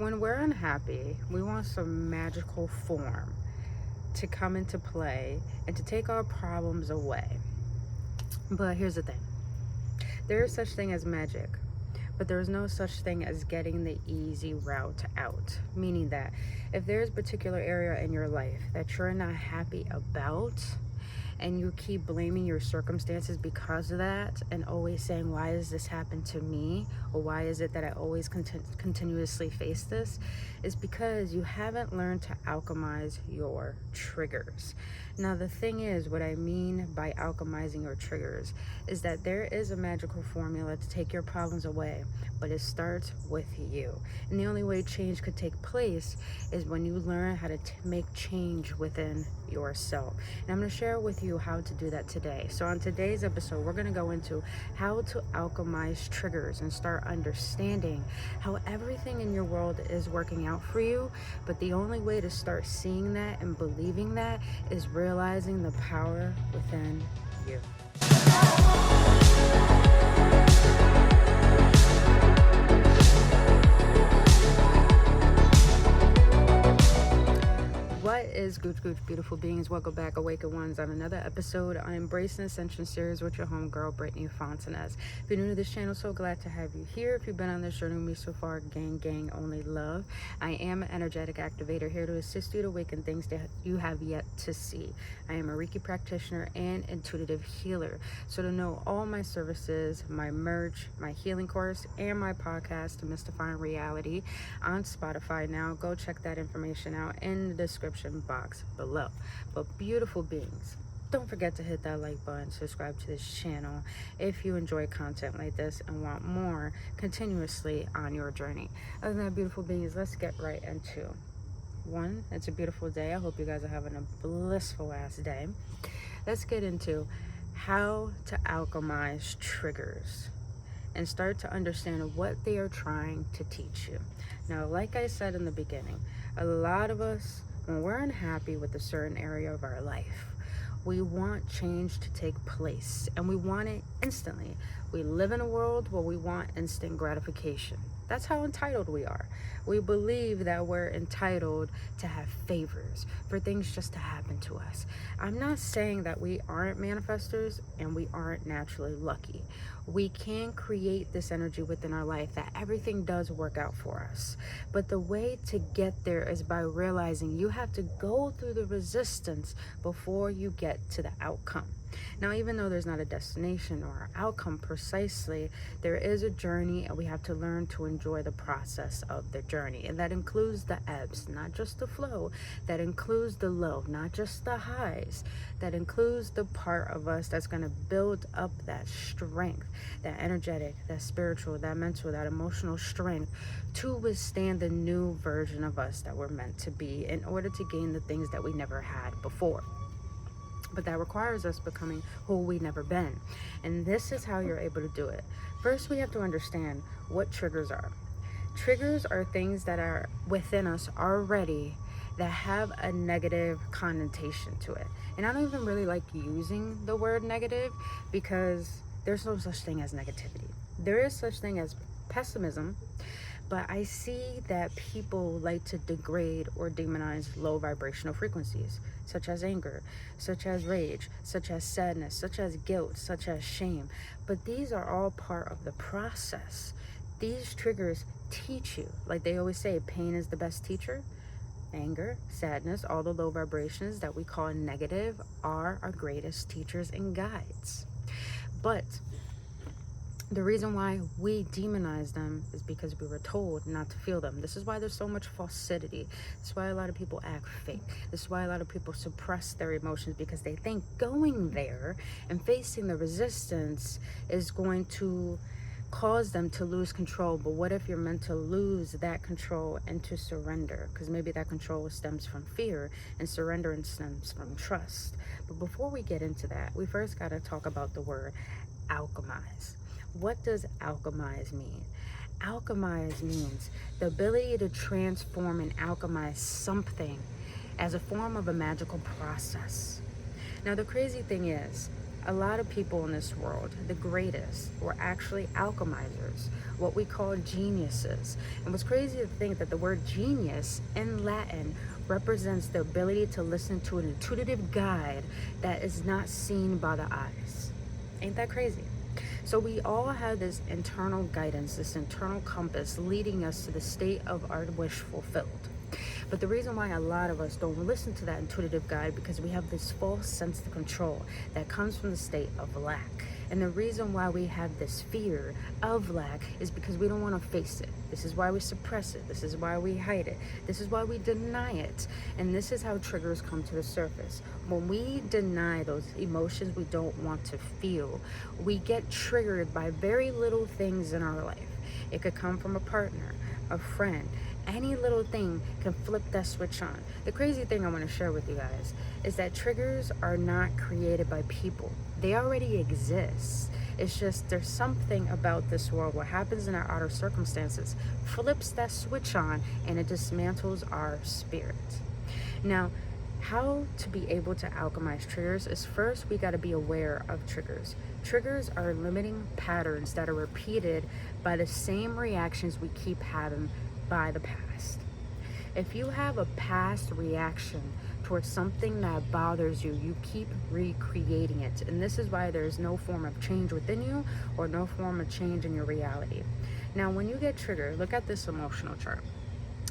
when we're unhappy, we want some magical form to come into play and to take our problems away. But here's the thing. There is such thing as magic, but there is no such thing as getting the easy route out. Meaning that if there's a particular area in your life that you're not happy about, and you keep blaming your circumstances because of that, and always saying, why does this happen to me, or why is it that I always continuously face this, is because you haven't learned to alchemize your triggers. Now the thing is, what I mean by alchemizing your triggers is that there is a magical formula to take your problems away, but it starts with you. And the only way change could take place is when you learn how to make change within yourself. And I'm going to share with you how to do that today. So on today's episode, we're going to go into how to alchemize triggers and start understanding how everything in your world is working out for you. But the only way to start seeing that and believing that is realizing the power within you. What is Gooch beautiful beings? Welcome back, AwakenOnes, on another episode on Embracing Ascension series with your homegirl Brittany Fontanez. If you're new to this channel, so glad to have you here. If you've been on this journey with me so far, gang, only love. I am an energetic activator here to assist you to awaken things that you have yet to see. I am a Reiki practitioner and intuitive healer. So to know all my services, my merch, my healing course, and my podcast, Demystifying Reality, on Spotify now, go check that information out in the description box below. But beautiful beings, don't forget to hit that like button, subscribe to this channel if you enjoy content like this and want more continuously on your journey. Other than that, beautiful beings, let's get right into one. It's a beautiful day. I hope you guys are having a blissful ass day. Let's get into how to alchemize triggers and start to understand what they are trying to teach you. Now, like I said in the beginning, a lot of us, when we're unhappy with a certain area of our life, we want change to take place, and we want it instantly. We live in a world where we want instant gratification. That's how entitled we are. We believe that we're entitled to have favors, for things just to happen to us. I'm not saying that we aren't manifestors and we aren't naturally lucky. We can create this energy within our life that everything does work out for us. But the way to get there is by realizing you have to go through the resistance before you get to the outcome. Now, even though there's not a destination or an outcome precisely, there is a journey, and we have to learn to enjoy the process of the journey. And that includes the ebbs, not just the flow. That includes the low, not just the highs. That includes the part of us that's going to build up that strength, that energetic, that spiritual, that mental, that emotional strength to withstand the new version of us that we're meant to be in order to gain the things that we never had before. But that requires us becoming who we've never been. And this is how you're able to do it. First, we have to understand what triggers are. Triggers are things that are within us already that have a negative connotation to it. And I don't even really like using the word negative because there's no such thing as negativity. There is such thing as pessimism. But I see that people like to degrade or demonize low vibrational frequencies, such as anger, such as rage, such as sadness, such as guilt, such as shame. But these are all part of the process. These triggers teach you. Like they always say, pain is the best teacher. Anger, sadness, all the low vibrations that we call negative are our greatest teachers and guides. But the reason why we demonize them is because we were told not to feel them. This is why there's so much falsity. This is why a lot of people act fake. This is why a lot of people suppress their emotions, because they think going there and facing the resistance is going to cause them to lose control. But what if you're meant to lose that control and to surrender? Because maybe that control stems from fear and surrender stems from trust. But before we get into that, we first got to talk about the word alchemize. What does alchemize mean? Alchemize means the ability to transform and alchemize something as a form of a magical process. Now, the crazy thing is, a lot of people in this world, the greatest, were actually alchemizers. what we call geniuses. And what's crazy to think that the word genius in Latin represents the ability to listen to an intuitive guide that is not seen by the eyes. Ain't that crazy? So we all have this internal guidance, this internal compass leading us to the state of our wish fulfilled. But the reason why a lot of us don't listen to that intuitive guide, because we have this false sense of control that comes from the state of lack. And the reason why we have this fear of lack is because we don't want to face it. This is why we suppress it. This is why we hide it. This is why we deny it. And this is how triggers come to the surface. When we deny those emotions we don't want to feel, we get triggered by very little things in our life. It could come from a partner, a friend. Any little thing can flip that switch on. The crazy thing I want to share with you guys is that triggers are not created by people. They already exist. It's just there's something about this world, what happens in our outer circumstances flips that switch on and it dismantles our spirit. Now, how to be able to alchemize triggers is, first we got to be aware of triggers. Triggers are limiting patterns that are repeated by the same reactions we keep having by the past. If you have a past reaction towards something that bothers you, you keep recreating it. And this is why there's no form of change within you or no form of change in your reality. Now, when you get triggered, look at this emotional chart.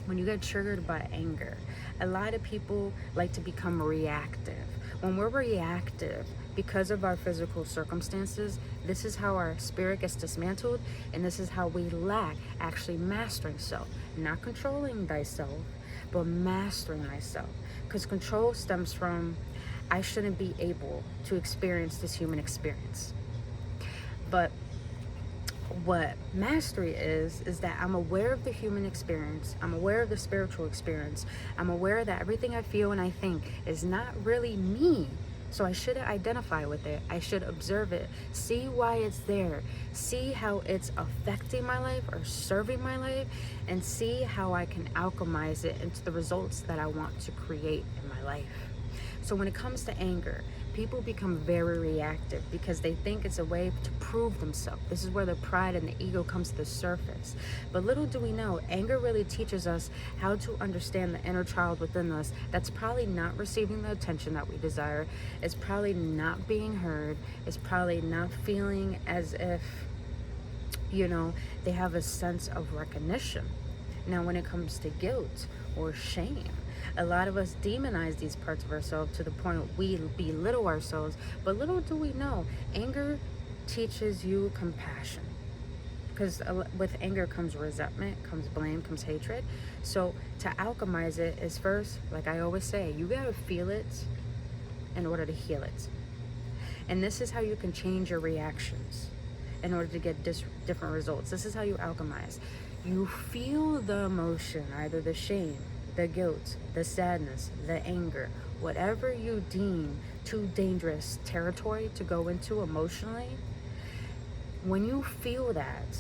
When you get triggered by anger, a lot of people like to become reactive. When we're reactive, because of our physical circumstances, this is how our spirit gets dismantled, and this is how we lack actually mastering self. Not controlling thyself, but mastering thyself. Because control stems from, I shouldn't be able to experience this human experience. But what mastery is that I'm aware of the human experience, I'm aware of the spiritual experience, I'm aware that everything I feel and I think is not really me. So I shouldn't identify with it. I should observe it, see why it's there, see how it's affecting my life or serving my life, and see how I can alchemize it into the results that I want to create in my life. So when it comes to anger, people become very reactive because they think it's a way to prove themselves. This is where the pride and the ego comes to the surface. But little do we know, anger really teaches us how to understand the inner child within us that's probably not receiving the attention that we desire. It's probably not being heard. It's probably not feeling as if, they have a sense of recognition. Now, when it comes to guilt or shame, a lot of us demonize these parts of ourselves to the point we belittle ourselves. But little do we know, anger teaches you compassion. Because with anger comes resentment, comes blame, comes hatred. So to alchemize it is, first, like I always say, you gotta feel it in order to heal it. And this is how you can change your reactions in order to get different results. This is how you alchemize. You feel the emotion, either the shame, the guilt, the sadness, the anger, whatever you deem too dangerous territory to go into emotionally. When you feel that,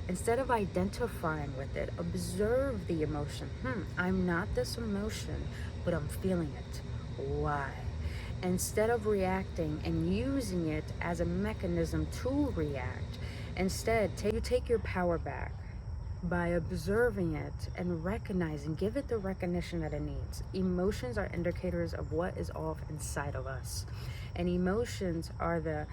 instead of identifying with it, observe the emotion. I'm not this emotion, but I'm feeling it. Why? Instead of reacting and using it as a mechanism to react, instead, you take your power back by observing it and recognizing, give it the recognition that it needs. Emotions are indicators of what is off inside of us. And emotions are the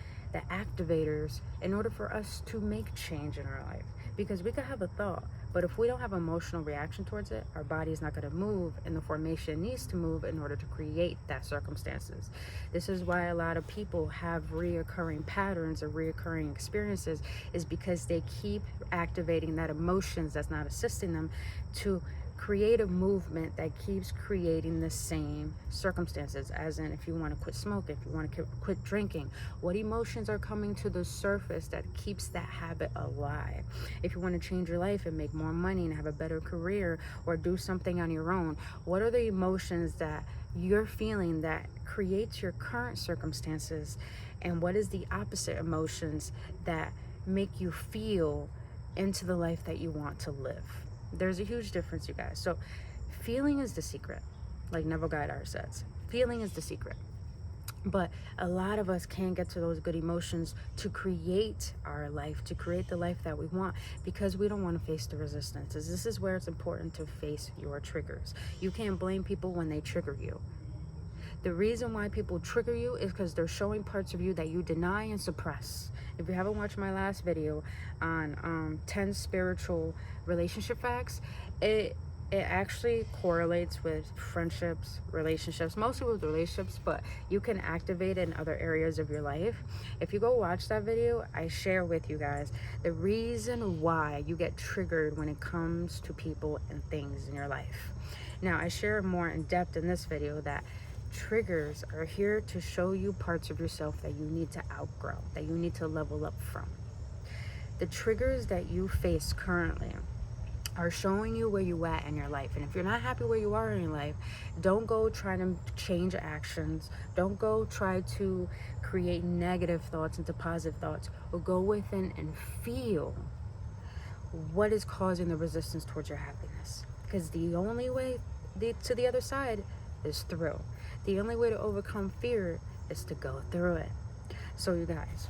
activators in order for us to make change in our life. Because we could have a thought, but if we don't have emotional reaction towards it, our body is not going to move, and the formation needs to move in order to create that circumstances. This is why a lot of people have reoccurring patterns or reoccurring experiences, is because they keep activating that emotions that's not assisting them to create a movement that keeps creating the same circumstances. As in, if you want to quit smoking, if you want to quit drinking, what emotions are coming to the surface that keeps that habit alive? If you want to change your life and make more money and have a better career or do something on your own, what are the emotions that you're feeling that creates your current circumstances? And what is the opposite emotions that make you feel into the life that you want to live? There's a huge difference, you guys. So feeling is the secret, like Neville Goddard says. Feeling is the secret. But a lot of us can't get to those good emotions to create our life, to create the life that we want, because we don't want to face the resistances. This is where it's important to face your triggers. You can't blame people when they trigger you. The reason why people trigger you is because they're showing parts of you that you deny and suppress. If you haven't watched my last video on 10 spiritual relationship facts, it actually correlates with friendships, relationships, mostly with relationships, but you can activate it in other areas of your life. If you go watch that video, I share with you guys the reason why you get triggered when it comes to people and things in your life. Now, I share more in depth in this video that triggers are here to show you parts of yourself that you need to outgrow, that you need to level up from. The triggers that you face currently are showing you where you at in your life. And if you're not happy where you are in your life, don't go try to change actions. Don't go try to create negative thoughts into positive thoughts, or go within and feel what is causing the resistance towards your happiness. Because the only way to the other side is through. The only way to overcome fear is to go through it. So you guys,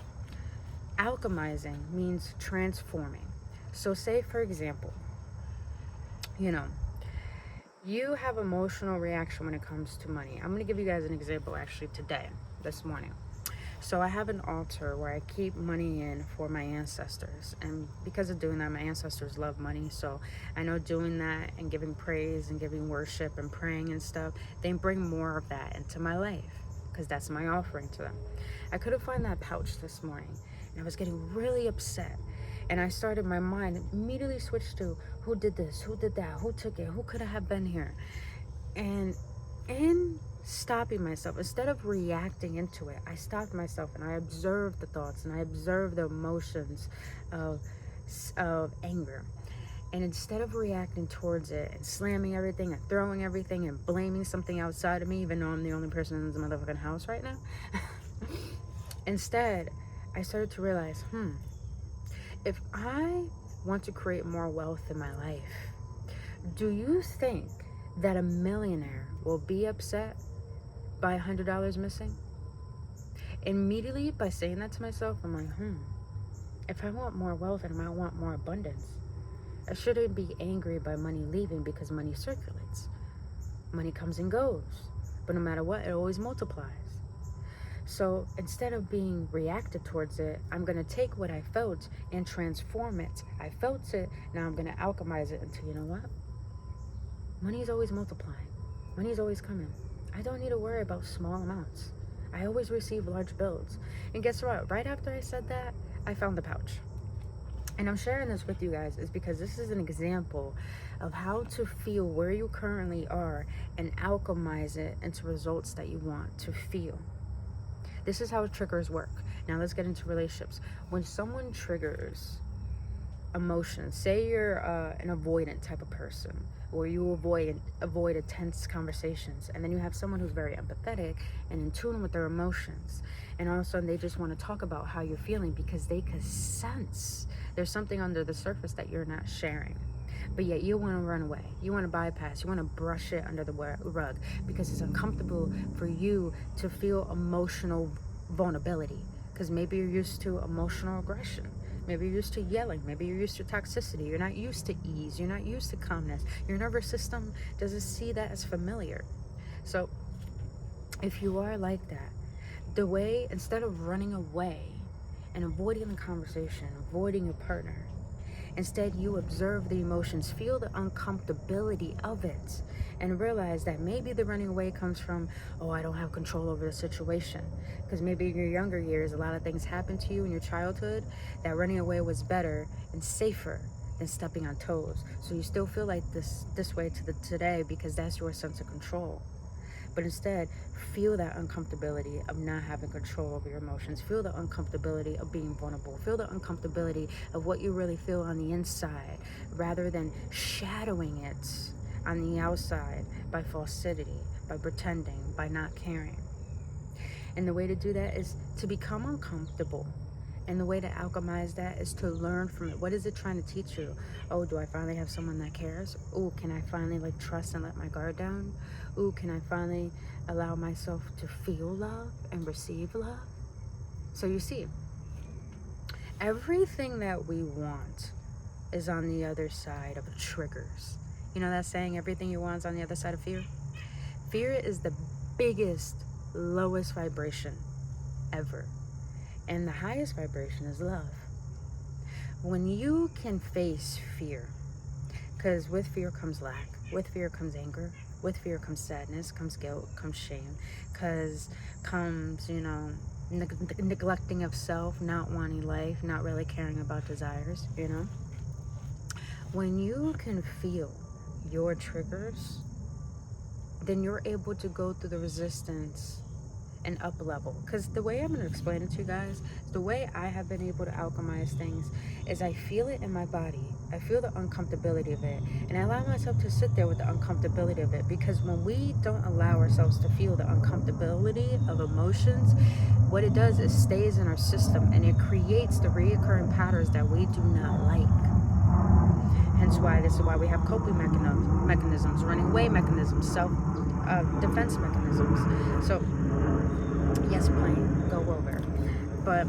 alchemizing means transforming. So say, for example, you have emotional reaction when it comes to money. I'm going to give you guys an example actually this morning. So I have an altar where I keep money in for my ancestors. And because of doing that, my ancestors love money. So I know doing that and giving praise and giving worship and praying and stuff, they bring more of that into my life, because that's my offering to them. I couldn't find that pouch this morning, and I was getting really upset. And I started, my mind immediately switched to, who did this, who did that, who took it, who could have been here? And in stopping myself, instead of reacting into it, I stopped myself and I observed the thoughts and I observed the emotions of anger. And instead of reacting towards it and slamming everything and throwing everything and blaming something outside of me, even though I'm the only person in this motherfucking house right now, instead, I started to realize, if I want to create more wealth in my life, do you think that a millionaire will be upset by $100 missing? Immediately, by saying that to myself, I'm like, if I want more wealth and I want more abundance, I shouldn't be angry by money leaving, because money circulates. Money comes and goes, but no matter what, it always multiplies. So instead of being reactive towards it, I'm going to take what I felt and transform it. I felt it, now I'm going to alchemize it into, you know what? Money is always multiplying. Money is always coming. I don't need to worry about small amounts. I always receive large bills. And guess what? Right after I said that, I found the pouch. And I'm sharing this with you guys is because this is an example of how to feel where you currently are and alchemize it into results that you want to feel. This is how triggers work. Now let's get into relationships. When someone triggers emotions, say you're an avoidant type of person, or you avoid tense conversations, and then you have someone who's very empathetic and in tune with their emotions, and all of a sudden they just want to talk about how you're feeling because they can sense there's something under the surface that you're not sharing. But yet you want to run away. You want to bypass. You want to brush it under the rug because it's uncomfortable for you to feel emotional vulnerability. Because maybe you're used to emotional aggression. Maybe you're used to yelling. Maybe you're used to toxicity. You're not used to ease. You're not used to calmness. Your nervous system doesn't see that as familiar. So if you are like that, the way, instead of running away and avoiding the conversation, avoiding your partner, instead, you observe the emotions, feel the uncomfortability of it, and realize that maybe the running away comes from, oh, I don't have control over the situation. Because maybe in your younger years, a lot of things happened to you in your childhood that running away was better and safer than stepping on toes. So you still feel like this way to today because that's your sense of control. But instead, feel that uncomfortability of not having control over your emotions. Feel the uncomfortability of being vulnerable. Feel the uncomfortability of what you really feel on the inside, rather than shadowing it on the outside by falsity, by pretending, by not caring. And the way to do that is to become uncomfortable And the way to alchemize that is to learn from it. What is it trying to teach you? Oh, do I finally have someone that cares? Oh, can I finally like trust and let my guard down? Oh, can I finally allow myself to feel love and receive love? So you see, everything that we want is on the other side of triggers. You know that saying, everything you want is on the other side of fear? Fear is the biggest, lowest vibration ever. And the highest vibration is love. When you can face fear, because with fear comes lack, with fear comes anger, with fear comes sadness, comes guilt, comes shame, because comes, neglecting of self, not wanting life, not really caring about desires, When you can feel your triggers, then you're able to go through the resistance and up level. Because the way I'm going to explain it to you guys, the way I have been able to alchemize things is I feel it in my body. I feel the uncomfortability of it, and I allow myself to sit there with the uncomfortability of it, because when we don't allow ourselves to feel the uncomfortability of emotions, what it does is stays in our system, and it creates the reoccurring patterns that we do not like. Hence why this is why we have coping mechanisms, running away mechanisms, self-defense mechanisms. So yes, plain, go over. But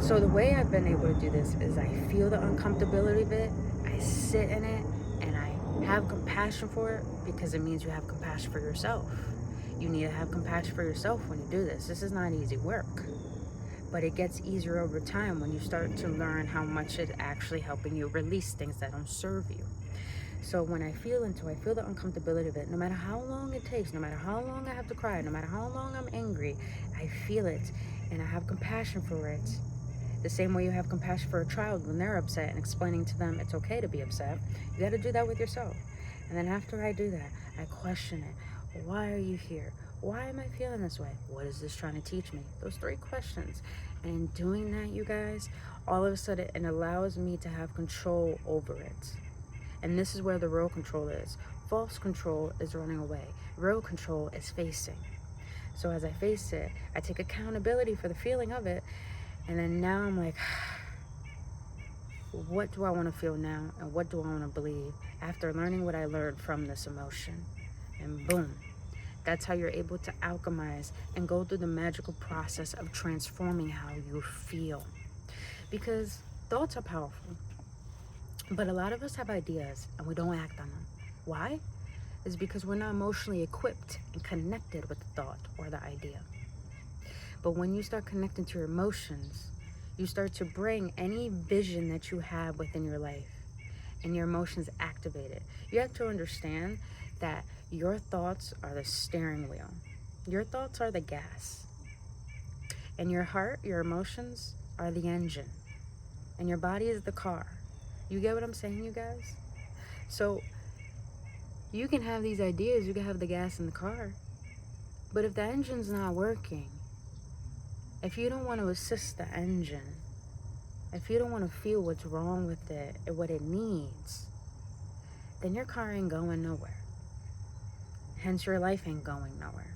so the way I've been able to do this is I feel the uncomfortability of it, I sit in it, and I have compassion for it, because it means you have compassion for yourself. You need to have compassion for yourself when you do this. This is not easy work, but it gets easier over time when you start to learn how much it's actually helping you release things that don't serve you. So when I feel the uncomfortability of it, no matter how long it takes, no matter how long I have to cry, no matter how long I'm angry, I feel it, and I have compassion for it. The same way you have compassion for a child when they're upset and explaining to them it's okay to be upset, you got to do that with yourself. And then after I do that, I question it. Why are you here? Why am I feeling this way? What is this trying to teach me? Those 3 questions. And in doing that, you guys, all of a sudden it allows me to have control over it. And this is where the real control is. False control is running away. Real control is facing. So as I face it, I take accountability for the feeling of it. And then now I'm like, what do I want to feel now? And what do I want to believe after learning what I learned from this emotion? And boom. That's how you're able to alchemize and go through the magical process of transforming how you feel. Because thoughts are powerful. But a lot of us have ideas and we don't act on them. Why? It's because we're not emotionally equipped and connected with the thought or the idea. But when you start connecting to your emotions, you start to bring any vision that you have within your life, and your emotions activate it. You have to understand that your thoughts are the steering wheel. Your thoughts are the gas. And your heart, your emotions, are the engine. And your body is the car. You get what I'm saying, you guys? So you can have these ideas, you can have the gas in the car, but if the engine's not working, if you don't want to assist the engine, if you don't want to feel what's wrong with it and what it needs, then your car ain't going nowhere. Hence, your life ain't going nowhere.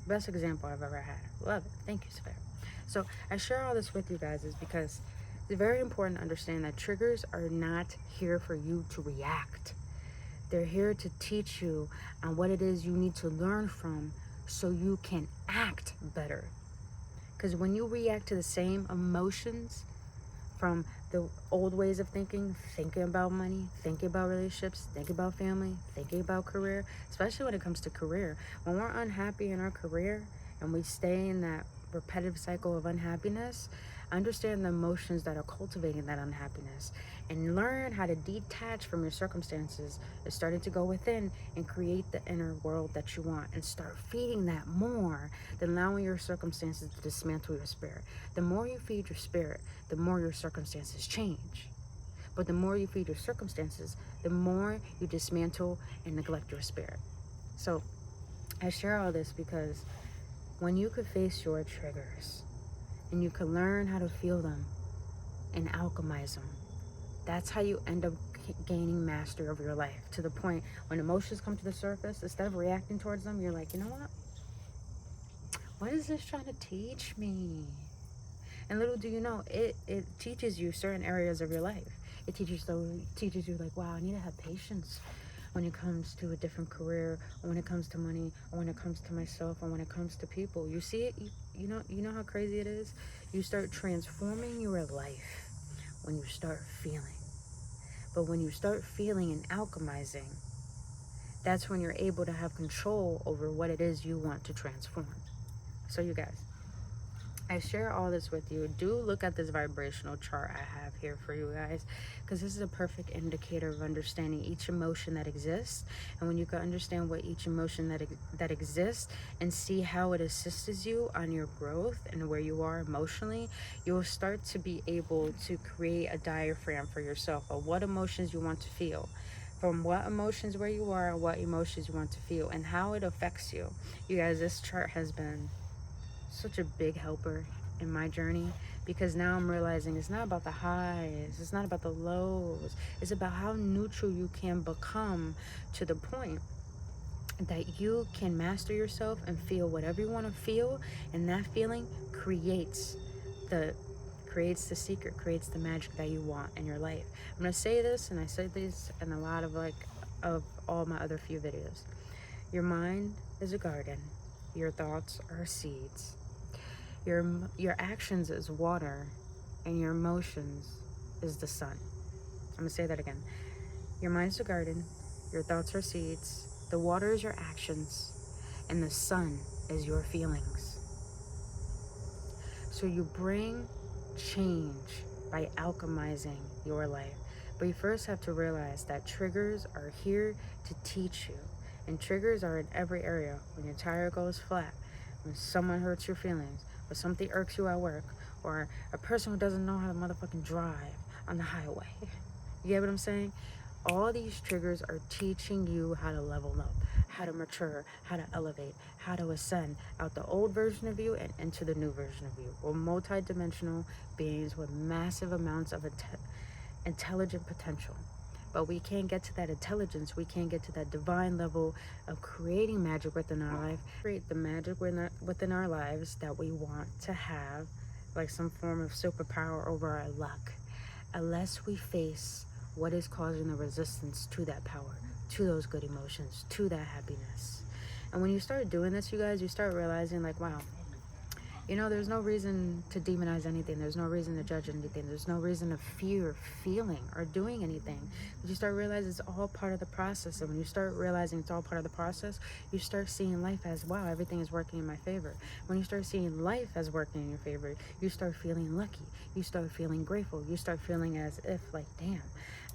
Best example I've ever had. Love it. Thank you, Spirit. So I share all this with you guys is because it's very important to understand that triggers are not here for you to react. They're here to teach you on what it is you need to learn from so you can act better. Because when you react to the same emotions from the old ways of thinking about money, thinking about relationships, thinking about family, thinking about career, especially when it comes to career. When we're unhappy in our career and we stay in that repetitive cycle of unhappiness, understand the emotions that are cultivating that unhappiness and learn how to detach from your circumstances and starting to go within and create the inner world that you want and start feeding that more than allowing your circumstances to dismantle your spirit. The more you feed your spirit, the more your circumstances change. But the more you feed your circumstances, the more you dismantle and neglect your spirit. So I share all this because when you could face your triggers and you can learn how to feel them and alchemize them, that's how you end up gaining mastery over your life, to the point when emotions come to the surface, instead of reacting towards them, you're like, you know what is this trying to teach me? And little do you know, it teaches you certain areas of your life. It teaches you like, wow, I need to have patience when it comes to a different career, or when it comes to money, or when it comes to myself, or when it comes to people. You see it, you know how crazy it is? You start transforming your life when you start feeling. But when you start feeling and alchemizing, that's when you're able to have control over what it is you want to transform. So you guys, I share all this with you. Do look at this vibrational chart I have here for you guys, because this is a perfect indicator of understanding each emotion that exists. And when you can understand what each emotion that exists and see how it assists you on your growth and where you are emotionally, you'll start to be able to create a diaphragm for yourself of what emotions you want to feel, from what emotions where you are and what emotions you want to feel, and how it affects you. You guys, this chart has been such a big helper in my journey, because now I'm realizing it's not about the highs, it's not about the lows, it's about how neutral you can become to the point that you can master yourself and feel whatever you want to feel, and that feeling creates the secret, creates the magic that you want in your life. I'm going to say this, and I say this in a lot of all my other few videos. Your mind is a garden, your thoughts are seeds. Your actions is water, and your emotions is the sun. I'm gonna say that again. Your mind is a garden, your thoughts are seeds, the water is your actions, and the sun is your feelings. So you bring change by alchemizing your life. But you first have to realize that triggers are here to teach you. And triggers are in every area. When your tire goes flat, when someone hurts your feelings, or something irks you at work, or a person who doesn't know how to motherfucking drive on the highway. You get what I'm saying? All these triggers are teaching you how to level up, how to mature, how to elevate, how to ascend out the old version of you and into the new version of you. We're multi-dimensional beings with massive amounts of intelligent potential. But we can't get to that intelligence, we can't get to that divine level of creating magic within our life, create the magic within our lives that we want to have, like some form of superpower over our luck, unless we face what is causing the resistance to that power, to those good emotions, to that happiness. And when you start doing this, you guys, you start realizing like, wow, you know, there's no reason to demonize anything. There's no reason to judge anything. There's no reason to fear feeling or doing anything. But you start realizing it's all part of the process. And when you start realizing it's all part of the process, you start seeing life as, wow, everything is working in my favor. When you start seeing life as working in your favor, you start feeling lucky. You start feeling grateful. You start feeling as if like, damn,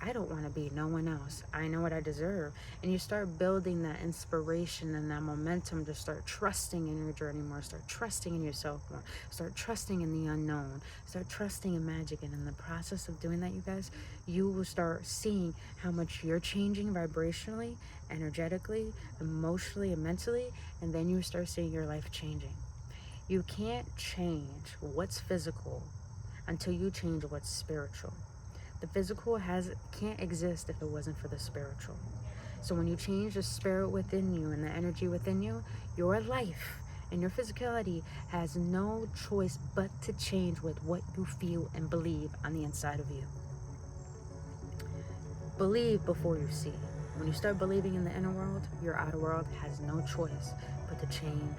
I don't want to be no one else. I know what I deserve. And you start building that inspiration and that momentum to start trusting in your journey more, start trusting in yourself more, start trusting in the unknown, start trusting in magic. And in the process of doing that, you guys, you will start seeing how much you're changing vibrationally, energetically, emotionally, and mentally. And then you start seeing your life changing. You can't change what's physical until you change what's spiritual. The physical can't exist if it wasn't for the spiritual. So when you change the spirit within you and the energy within you, your life and your physicality has no choice but to change with what you feel and believe on the inside of you. Believe before you see. When you start believing in the inner world, your outer world has no choice but to change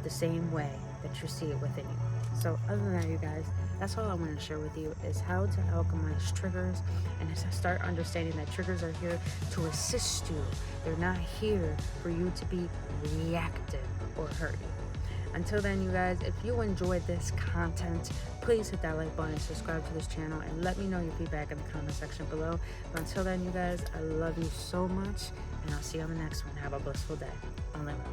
the same way that you see it within you. So other than that, you guys, that's all I want to share with you, is how to alchemize triggers, and to start understanding that triggers are here to assist you. They're not here for you to be reactive or hurt you. Until then, you guys, if you enjoyed this content, please hit that like button, subscribe to this channel, and let me know your feedback in the comment section below. But until then, you guys, I love you so much, and I'll see you on the next one. Have a blissful day. Unlimited.